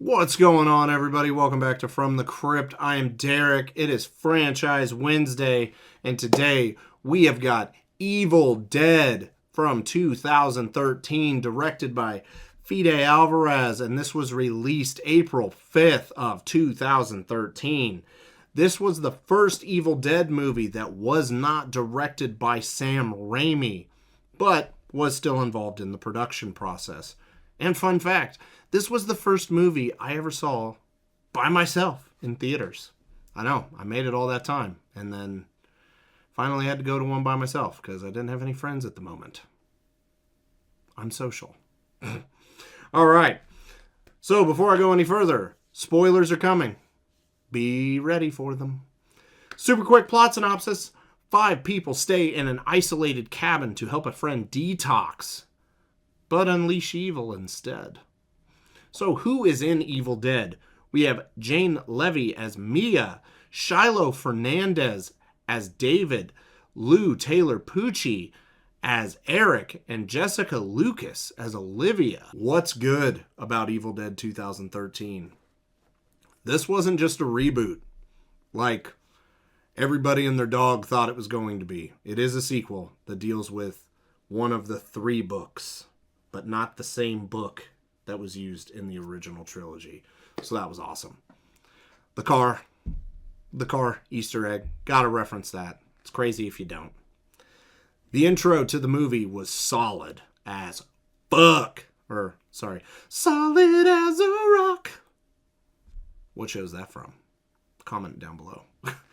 What's going on, everybody? Welcome back to From the Crypt. I am Derek. It is Franchise Wednesday, and today we have got Evil Dead from 2013, directed by Fede Alvarez, and this was released April 5th of 2013. This was the first Evil Dead movie that was not directed by Sam Raimi, but was still involved in the production process. And fun fact, this was the first movie I ever saw by myself in theaters. I know, I made it all that time, and then finally had to go to one by myself because I didn't have any friends at the moment. I'm social. All right, so before I go any further, spoilers are coming. Be ready for them. Super quick plot synopsis. 5 people stay in an isolated cabin to help a friend detox, but unleash evil instead. So who is in Evil Dead? We have Jane Levy as Mia, Shiloh Fernandez as David, Lou Taylor Pucci as Eric, and Jessica Lucas as Olivia. What's good about Evil Dead 2013? This wasn't just a reboot like everybody and their dog thought it was going to be. It is a sequel that deals with one of the 3 books, but not the same book that was used in the original trilogy. So that was awesome. The car Easter egg. Gotta reference that. It's crazy if you don't. The intro to the movie was solid as fuck. Solid as a rock. What show is that from? Comment down below.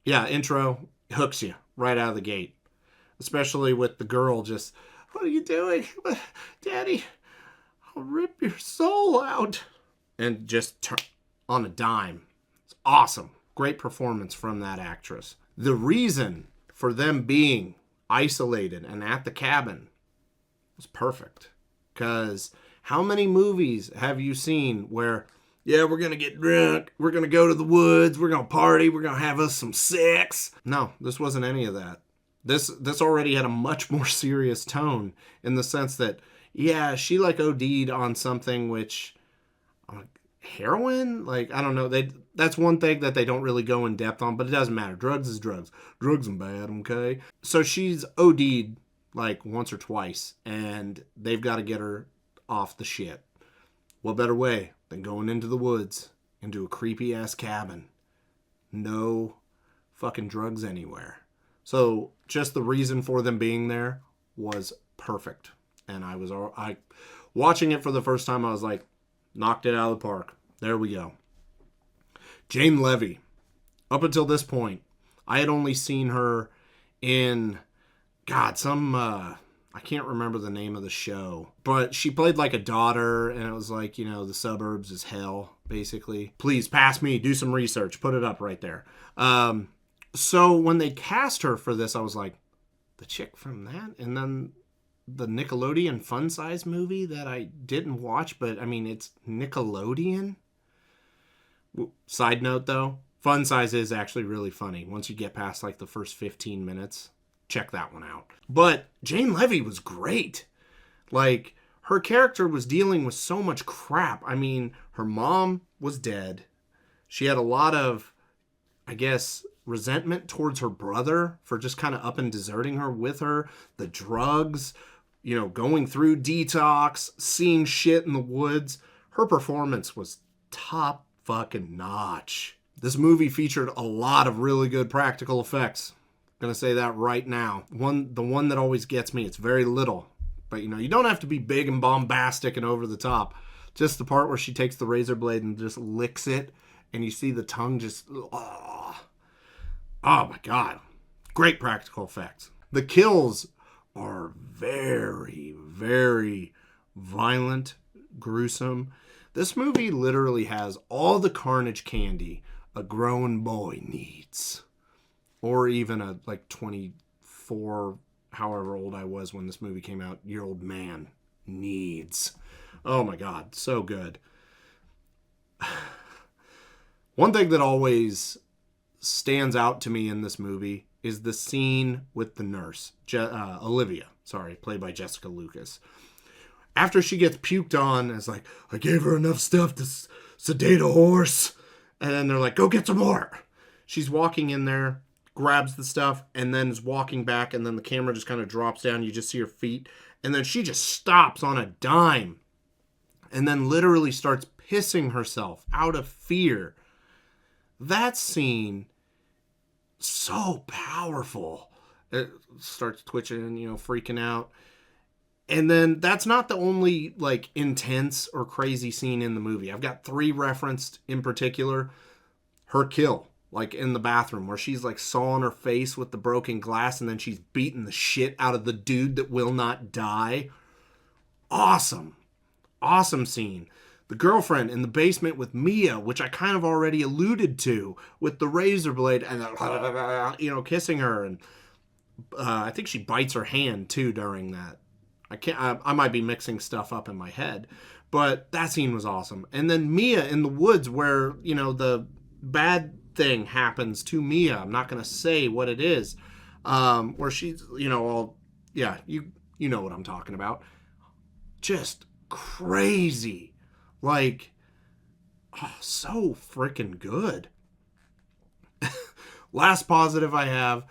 Yeah, intro hooks you right out of the gate. Especially with the girl just, "What are you doing? Daddy, I'll rip your soul out." And just turn on a dime. It's awesome. Great performance from that actress. The reason for them being isolated and at the cabin was perfect. Because how many movies have you seen where, yeah, we're going to get drunk, we're going to go to the woods, we're going to party, we're going to have us some sex? No, this wasn't any of that. This already had a much more serious tone in the sense that, yeah, she like OD'd on something which, heroin? Like, I don't know. That's one thing that they don't really go in depth on, but it doesn't matter. Drugs is drugs. Drugs are bad, okay? So she's OD'd like once or twice, and they've got to get her off the shit. What better way than going into the woods, into a creepy-ass cabin? No fucking drugs anywhere. So just the reason for them being there was perfect. And I watching it for the first time, I was like, knocked it out of the park. There we go. Jane Levy. Up until this point, I had only seen her in, I can't remember the name of the show. But she played like a daughter, and it was like, the suburbs is hell, basically. Please, pass me, do some research, put it up right there. So when they cast her for this, I was like, the chick from that? And then the Nickelodeon Fun Size movie that I didn't watch, but I mean, it's Nickelodeon. Side note though, Fun Size is actually really funny. Once you get past like the first 15 minutes, check that one out. But Jane Levy was great. Like, her character was dealing with so much crap. I mean, her mom was dead. She had a lot of, I guess, resentment towards her brother for just kind of up and deserting her with her. The drugs, going through detox, seeing shit in the woods. Her performance was top fucking notch. This movie featured a lot of really good practical effects. I'm gonna say that right now. The one that always gets me, it's very little. But you don't have to be big and bombastic and over the top. Just the part where she takes the razor blade and just licks it, and you see the tongue just, oh my God. Great practical effects. The kills are very, very violent, gruesome. This movie literally has all the carnage candy a grown boy needs. Or even a 24, however old I was when this movie came out, year-old man needs. Oh my God, so good. One thing that always stands out to me in this movie is the scene with the nurse, Olivia, played by Jessica Lucas. After she gets puked on, it's like, I gave her enough stuff to sedate a horse. And then they're like, go get some more. She's walking in there, grabs the stuff, and then is walking back, and then the camera just kind of drops down. You just see her feet. And then she just stops on a dime. And then literally starts pissing herself out of fear. That scene, so powerful. It starts twitching, freaking out. And then that's not the only like intense or crazy scene in the movie. I've got 3 referenced in particular. Her kill, like in the bathroom, where she's like sawing her face with the broken glass, and then she's beating the shit out of the dude that will not die. Awesome scene. The girlfriend in the basement with Mia, which I kind of already alluded to, with the razor blade and kissing her, and I think she bites her hand too during that. I might be mixing stuff up in my head, but that scene was awesome. And then Mia in the woods, where the bad thing happens to Mia. I'm not gonna say what it is. Where she's all you know what I'm talking about. Just crazy. Like, so freaking good. Last positive I have,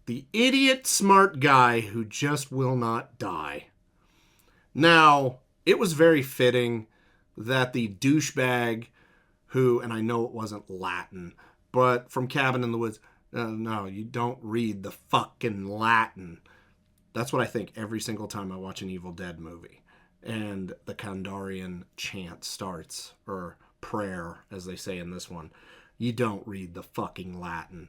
the idiot smart guy who just will not die. Now, it was very fitting that the douchebag who, and I know it wasn't Latin, but from Cabin in the Woods, no, you don't read the fucking Latin. That's what I think every single time I watch an Evil Dead movie. And the Kandarian chant starts, or prayer, as they say in this one. You don't read the fucking Latin.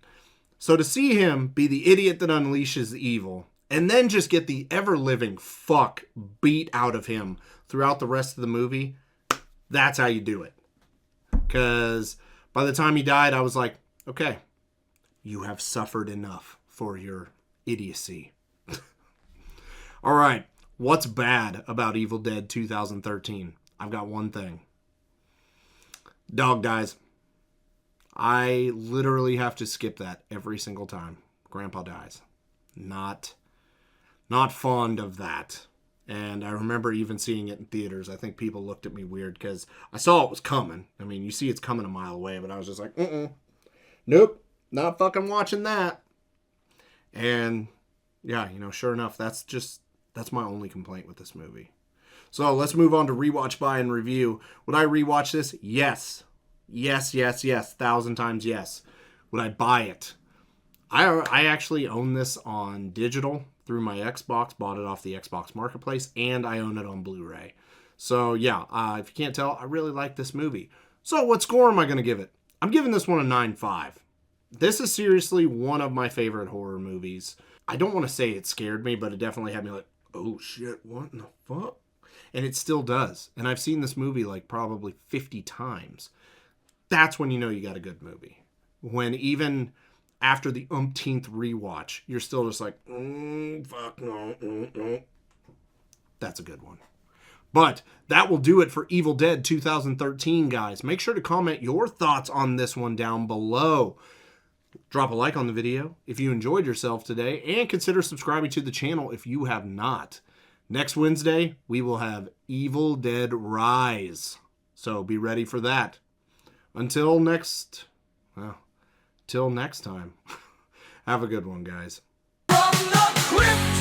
So to see him be the idiot that unleashes the evil, and then just get the ever-living fuck beat out of him throughout the rest of the movie, that's how you do it. Because by the time he died, I was like, okay, you have suffered enough for your idiocy. All right. What's bad about Evil Dead 2013? I've got one thing. Dog dies. I literally have to skip that every single time. Grandpa dies. Not fond of that. And I remember even seeing it in theaters. I think people looked at me weird because I saw it was coming. I mean, you see it's coming a mile away, but I was just like, nope, not fucking watching that. And yeah, sure enough, that's my only complaint with this movie. So let's move on to rewatch, buy, and review. Would I rewatch this? Yes. Yes. 1,000 times yes. Would I buy it? I actually own this on digital through my Xbox. Bought it off the Xbox Marketplace, and I own it on Blu-ray. So yeah, if you can't tell, I really like this movie. So what score am I going to give it? I'm giving this one a 9.5. This is seriously one of my favorite horror movies. I don't want to say it scared me, but it definitely had me like, oh shit, what in the fuck? And it still does. And I've seen this movie like probably 50 times. That's when you know you got a good movie. When even after the umpteenth rewatch, you're still just like, fuck no. That's a good one. But that will do it for Evil Dead 2013, guys. Make sure to comment your thoughts on this one down below. Drop a like on the video if you enjoyed yourself today, and consider subscribing to the channel if you have not. Next Wednesday, we will have Evil Dead Rise. So be ready for that. Till next time. Have a good one, guys. From the crypt.